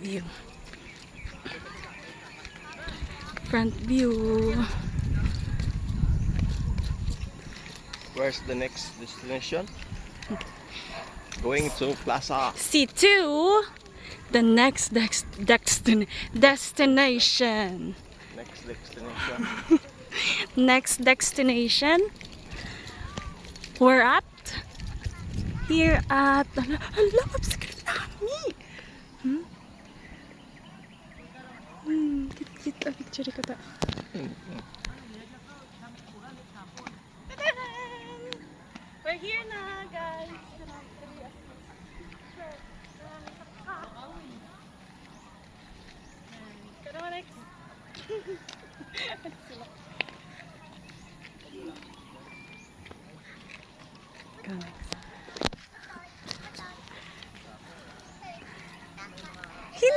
view. Front view. Where's the next destination? Going to Plaza. C2. The next destination. Next destination. Next destination. We're at here at secret nami. Kita picture ko ta. We're here na, guys.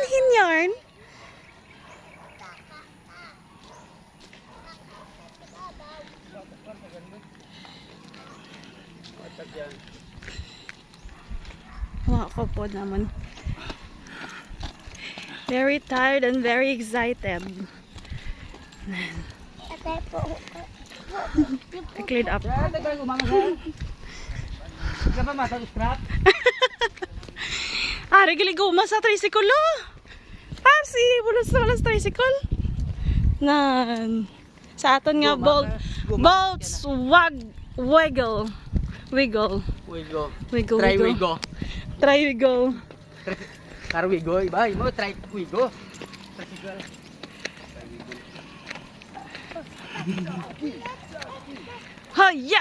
Hin yarn. Ako po naman. Very tired and very excited. I cleared up. Regali guma sa tricycle lo. Parsi, bulos na walang tricycle. Sa aton nga bolts wiggle. Try wiggle. Carwigo, iba, mo try wigo. Hiya.